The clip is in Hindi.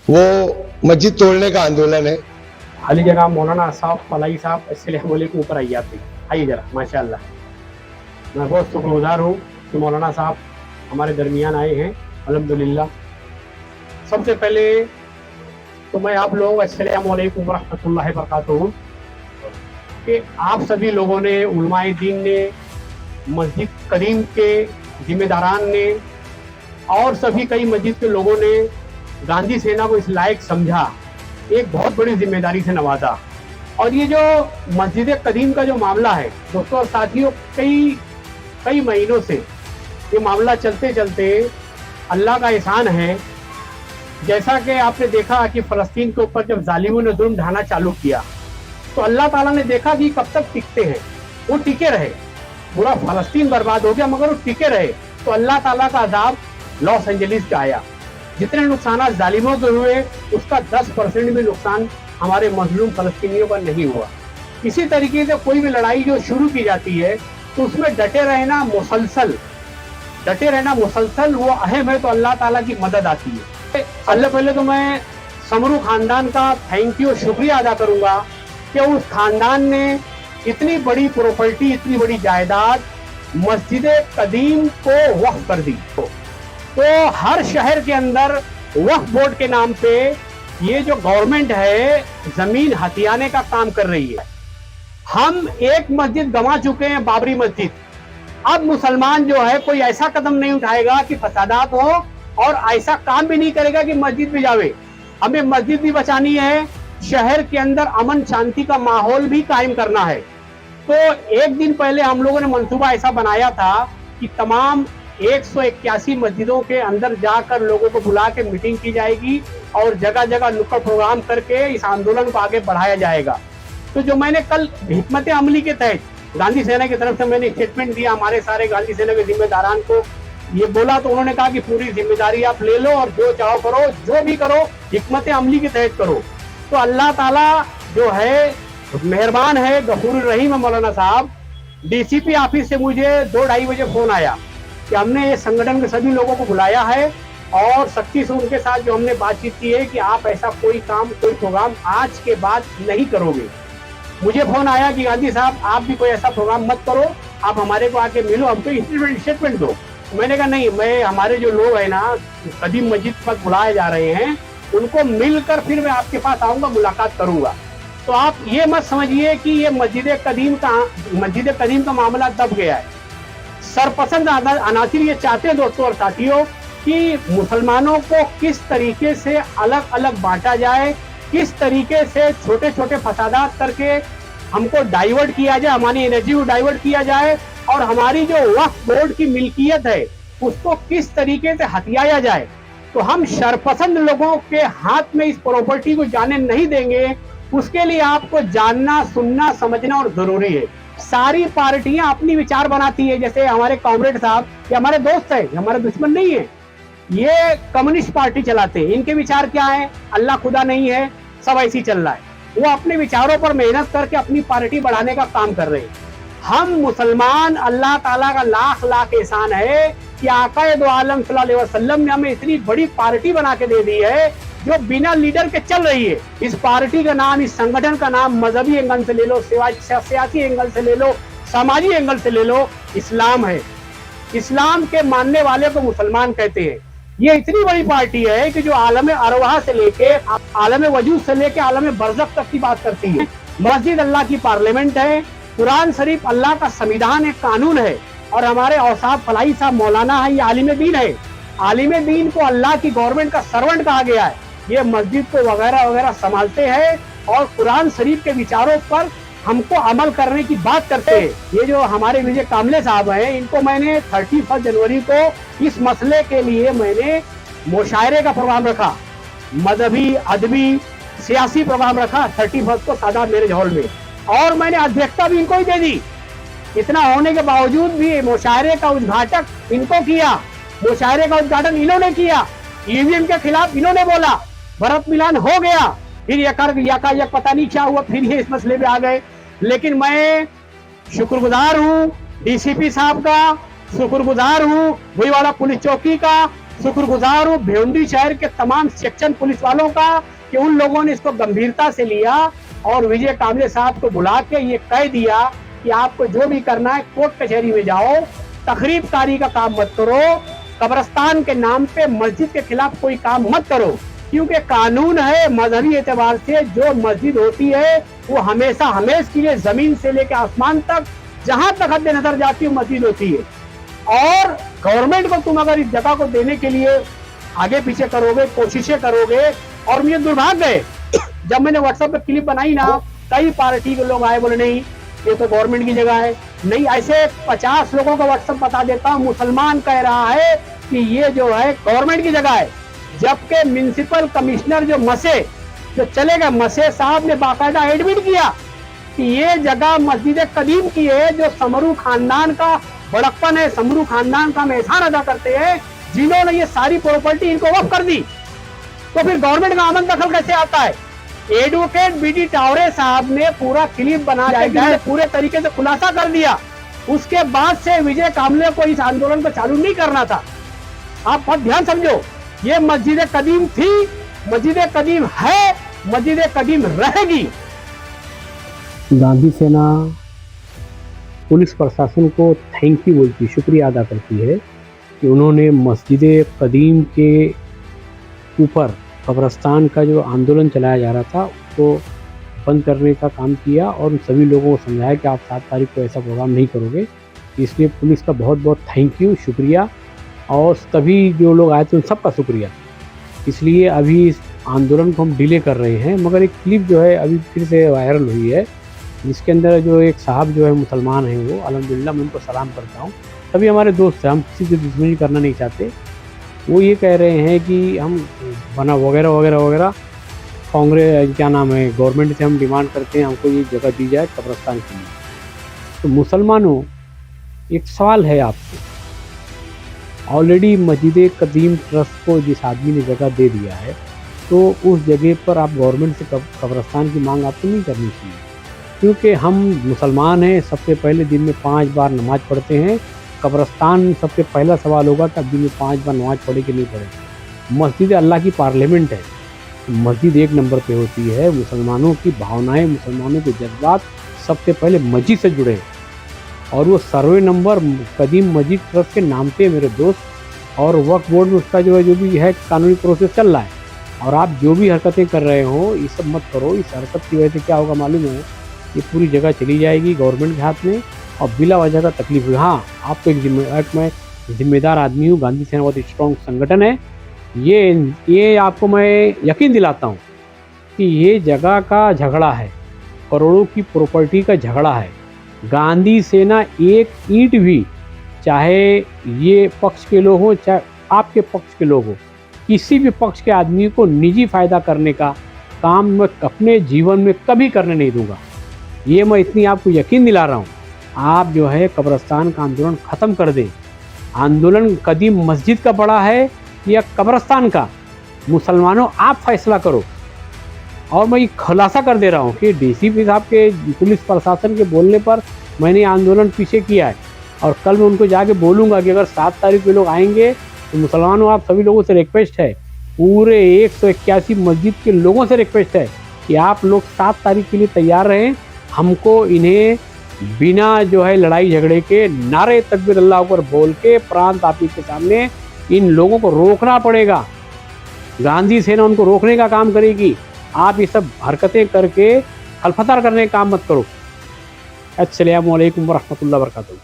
वो मस्जिद तोड़ने का आंदोलन है। खाली जगह मौलाना साहब फलाई साहब इसलिए बोले के ऊपर आइए, आप आइए जरा। माशाल्लाह, मैं बहुत शुक्रगुजार हूँ कि मौलाना साहब हमारे दरमियान आए हैं, अल्हम्दुलिल्लाह। सबसे पहले तो मैं आप लोग अस्सलामु अलैकुम रहमतुल्लाहि व बरकातहू कि आप सभी लोगों ने, उलमाए दीन ने, मस्जिद करीम के जिम्मेदारान ने और सभी कई मस्जिद के लोगों ने गांधी सेना को इस लायक समझा, एक बहुत बड़ी जिम्मेदारी से नवाजा। और ये जो मस्जिद कदीम का जो मामला है दोस्तों और साथियों, कई महीनों से ये मामला चलते चलते अल्लाह का एहसान है। जैसा कि आपने देखा कि फ़लस्तीन के ऊपर जब जालिमों ने जुल्म ढाना चालू किया तो अल्लाह ताला ने देखा कि कब तक टिकते हैं, वो टिके रहे। पूरा फ़लस्तीन बर्बाद हो गया मगर वो टिके रहे, तो अल्लाह ताला का अज़ाब लॉस एंजलिस पे आया। जितने नुकसान जालिमों के हुए उसका 10% भी नुकसान हमारे मजलूम फ़लस्तीनियों का नहीं हुआ। इसी तरीके से कोई भी लड़ाई जो शुरू की जाती है तो उसमें डटे रहना मुसलसल वो अहम है, तो अल्लाह ताला की मदद आती है। अल्लाह पहले तो मैं समरू खानदान का थैंक यू, शुक्रिया अदा करूंगा कि उस खानदान ने इतनी बड़ी प्रॉपर्टी, इतनी बड़ी जायदाद मस्जिद कदीम को वक्फ कर दी। तो हर शहर के अंदर वक्फ बोर्ड के नाम पे ये जो गवर्नमेंट है जमीन हथियाने का काम कर रही है। हम एक मस्जिद गंवा चुके हैं, बाबरी मस्जिद। अब मुसलमान जो है कोई ऐसा कदम नहीं उठाएगा कि फसादात हो और ऐसा काम भी नहीं करेगा कि मस्जिद भी जावे। हमें मस्जिद भी बचानी है, शहर के अंदर अमन शांति का माहौल भी कायम करना है। तो एक दिन पहले हम लोगों ने मंसूबा ऐसा बनाया था कि तमाम 181 मस्जिदों के अंदर जाकर लोगों को बुला के मीटिंग की जाएगी और जगह जगह नुक्कड़ प्रोग्राम करके इस आंदोलन को आगे बढ़ाया जाएगा। तो जो मैंने कल हिकमत अमली के तहत गांधी सेना की तरफ से मैंने स्टेटमेंट दिया हमारे सारे गांधी सेना के जिम्मेदारान को, ये बोला तो उन्होंने कहा कि पूरी जिम्मेदारी आप ले लो और जो चाहो करो, जो भी करो हिकमत अमली के तहत करो। तो अल्लाह ताला जो है मेहरबान है, गफूर रहीम है। मौलाना साहब डीसीपी ऑफिस से मुझे 2-2:30 बजे फोन आया कि हमने ये संगठन के सभी लोगों को बुलाया है और सख्ती से उनके साथ जो हमने बातचीत की है कि आप ऐसा कोई काम, कोई प्रोग्राम आज के बाद नहीं करोगे। मुझे फोन आया कि गांधी साहब आप भी कोई ऐसा प्रोग्राम मत करो, आप हमारे को आके मिलो, हमको स्टेटमेंट दो। मैंने कहा नहीं, मैं हमारे जो लोग हैं ना कदीम मस्जिद पर बुलाए जा रहे हैं उनको मिलकर फिर मैं आपके पास आऊंगा, मुलाकात करूंगा। तो आप ये मत समझिए कि ये मस्जिद कदीम का मामला दब गया है। सरपसंद अनासिर ये चाहते हैं दोस्तों और साथियों कि मुसलमानों को किस तरीके से अलग अलग बांटा जाए, किस तरीके से छोटे छोटे फसादात करके हमको डाइवर्ट किया जाए, हमारी एनर्जी को डाइवर्ट किया जाए और हमारी जो वक्फ बोर्ड की मिल्कियत है उसको किस तरीके से हथियाया जाए। तो हम शरपसंद लोगों के हाथ में इस प्रॉपर्टी को जाने नहीं देंगे। उसके लिए आपको जानना, सुनना, समझना और जरूरी है। सारी पार्टियां अपनी विचार बनाती है, जैसे हमारे कॉमरेड साहब ये हमारे दोस्त है, हमारे दुश्मन नहीं है। ये कम्युनिस्ट पार्टी चलाते हैं, इनके विचार क्या है, अल्लाह खुदा नहीं है, सब ऐसी चल रहा है। वो अपने विचारों पर मेहनत करके अपनी पार्टी बढ़ाने का काम कर रहे हैं। हम मुसलमान, अल्लाह ताला का लाख लाख एहसान है कि आकाए दो आलम सल्लल्लाहु अलैहि वसल्लम ने हमें इतनी बड़ी पार्टी बना के दे दी है जो बिना लीडर के चल रही है। इस पार्टी का नाम, इस संगठन का नाम मजहबी एंगल से ले लो, सियासी एंगल से ले लो, सामाजिक एंगल से ले लो, इस्लाम है। इस्लाम के मानने वाले को मुसलमान कहते हैं। ये इतनी बड़ी पार्टी है कि जो आलम अरवाह से लेके आलम वजूद से लेके आलम बरज़ख तक की बात करती है। मस्जिद अल्लाह की पार्लियामेंट है, कुरान शरीफ अल्लाह का संविधान है, कानून है और हमारे औसाफ फलाई साहब मौलाना है, ये आलिम दीन है। आलिम दीन को अल्लाह की गवर्नमेंट का सर्वेंट कहा गया है। ये मस्जिद को वगैरह वगैरह संभालते हैं और कुरान शरीफ के विचारों पर हमको अमल करने की बात करते हैं। ये जो हमारे विजय कामले साहब हैं, इनको मैंने 31 जनवरी को इस मसले के लिए मैंने मुशायरे का प्रोग्राम रखा, मजहबी, अदबी, सियासी प्रोग्राम रखा 31 को सादात मैरिज हॉल में, और मैंने अध्यक्षता भी इनको ही दे दी। इतना होने के बावजूद भी मुशायरे का उद्घाटक इनको किया, मुशायरे का उद्घाटन इन्होंने किया, ईवीएम के खिलाफ इन्होंने बोला, भरत मिलान हो गया, फिर यकायक पता नहीं क्या हुआ, फिर ये इस मसले पे आ गए। लेकिन मैं शुक्रगुजार हूँ डीसीपी साहब का, शुक्रगुजार हूँ भुईवाड़ा पुलिस चौकी का, शुक्रगुजार हूँ भिवंडी शहर के तमाम सेक्शन पुलिस वालों का कि उन लोगों ने इसको गंभीरता से लिया और विजय कांबले साहब को बुला के ये कह दिया कि आपको जो भी करना है कोर्ट कचहरी में जाओ, तखरीबकारी का काम मत करो, कब्रिस्तान के नाम पे मस्जिद के खिलाफ कोई काम मत करो, क्योंकि कानून है मजहबी एतबार से जो मस्जिद होती है वो हमेशा हमेश के लिए जमीन से लेकर आसमान तक जहां तक हद नजर जाती है मस्जिद होती है। और गवर्नमेंट को तुम अगर इस जगह को देने के लिए आगे पीछे करोगे, कोशिशें करोगे, और मुझे दुर्भाग्य है जब मैंने व्हाट्सएप पे क्लिप बनाई ना, कई पार्टी के लोग आए बोले नहीं ये तो गवर्नमेंट की जगह है। नहीं, ऐसे 50 लोगों का व्हाट्सएप बता देता हूँ, मुसलमान कह रहा है कि ये जो है गवर्नमेंट की जगह है, जबकि म्युनिसिपल कमिश्नर जो मसे जो चले गए, मसे साहब ने बाकायदा एडमिट किया कि ये जगह मस्जिद कदीम की है, जो समरू खानदान का बड़प्पन है, समरू खानदान का हम एहसान अदा करते हैं, जिन्होंने ये सारी प्रॉपर्टी इनको वक्फ कर दी। तो फिर गवर्नमेंट का आमद दखल कैसे आता है? एडवोकेट बीडी टावरे साहब ने पूरा क्लिप बना के पूरे तरीके से खुलासा कर दिया। उसके बाद से विजय कांबले को इस आंदोलन को चालू नहीं करना था। आप बहुत ध्यान समझो, ये मस्जिद कदीम थी, मस्जिद कदीम है, मस्जिद कदीम रहेगी। गांधी सेना पुलिस प्रशासन को थैंक यू बोलती, शुक्रिया अदा करती है कि उन्होंने मस्जिद कदीम के ऊपर कब्रिस्तान का जो आंदोलन चलाया जा रहा था उसको बंद करने का काम किया और उन सभी लोगों को समझाया कि आप 7 तारीख को ऐसा प्रोग्राम नहीं करोगे। इसलिए पुलिस का बहुत बहुत थैंक यू, शुक्रिया, और सभी जो लोग आए थे उन सबका शुक्रिया। इसलिए अभी इस आंदोलन को हम डिले कर रहे हैं, मगर एक क्लिप जो है अभी फिर से वायरल हुई है, जिसके अंदर जो एक साहब जो है मुसलमान हैं, वो अल्हम्दुलिल्लाह मैं उनको सलाम करता हूँ, सभी हमारे दोस्त हैं, हम किसी से दुश्मनी करना नहीं चाहते। वो ये कह रहे हैं कि हम बना वगैरह वगैरह वगैरह कांग्रेस क्या नाम है गवर्नमेंट से हम डिमांड करते हैं हमको ये जगह दी जाए कब्रिस्तान के लिए। तो मुसलमानों, एक सवाल है आपसे, ऑलरेडी मस्जिद कदीम ट्रस्ट को जिस आदमी ने जगह दे दिया है, तो उस जगह पर आप गवर्नमेंट से कब्रिस्तान की मांग आपको नहीं करनी चाहिए, क्योंकि हम मुसलमान हैं, सबसे पहले दिन में 5 बार नमाज पढ़ते हैं। कब्रिस्तान सबसे पहला सवाल होगा कि अब दिन में 5 बार नमाज पढ़े कि नहीं पढ़े। मस्जिद अल्लाह की पार्लियामेंट है, मस्जिद 1 नंबर पे होती है। मुसलमानों की भावनाएं, मुसलमानों के जज्बात सबसे पहले मस्जिद से जुड़े, और वो सर्वे नंबर कदीम मस्जिद ट्रस्ट के नाम पे मेरे दोस्त, और वक्फ बोर्ड में उसका जो है जो भी है कानूनी प्रोसेस चल रहा है। और आप जो भी हरकतें कर रहे हो ये सब मत करो। इस हरकत की वजह से क्या होगा मालूम है, ये पूरी जगह चली जाएगी गवर्नमेंट के हाथ में और बिला वजह का तकलीफ हुई। हाँ, आपको मैं जिम्मेदार आदमी हूँ, गांधी सेना बहुत स्ट्रॉन्ग संगठन है, ये आपको मैं यकीन दिलाता हूँ कि ये जगह का झगड़ा है, करोड़ों की प्रॉपर्टी का झगड़ा है। गांधी सेना एक ईंट भी, चाहे ये पक्ष के लोग हों चाहे आपके पक्ष के लोग हों, किसी भी पक्ष के आदमी को निजी फ़ायदा करने का काम मैं अपने जीवन में कभी करने नहीं दूंगा। ये मैं इतनी आपको यकीन दिला रहा हूँ। आप जो है कब्रिस्तान का आंदोलन ख़त्म कर दें। आंदोलन कदीम मस्जिद का बड़ा है या कब्रिस्तान का, मुसलमानों आप फैसला करो। और मैं ये खुलासा कर दे रहा हूँ कि डीसीपी साहब के पुलिस प्रशासन के बोलने पर मैंने आंदोलन पीछे किया है, और कल मैं उनको जाके बोलूँगा कि अगर 7 तारीख के लोग आएंगे तो मुसलमानों आप सभी लोगों से रिक्वेस्ट है, पूरे 181 मस्जिद के लोगों से रिक्वेस्ट है कि आप लोग 7 तारीख के लिए तैयार रहें। हमको इन्हें बिना जो है लड़ाई झगड़े के नारे तकबीर अल्लाह अकबर बोल के प्रांत आपी के सामने इन लोगों को रोकना पड़ेगा। गांधी सेना उनको रोकने का काम करेगी। आप ये सब हरकतें करके खलफतार करने का काम मत करो। अस्सलामु अलैकुम वरहमतुल्लाहि वबरकातुहू।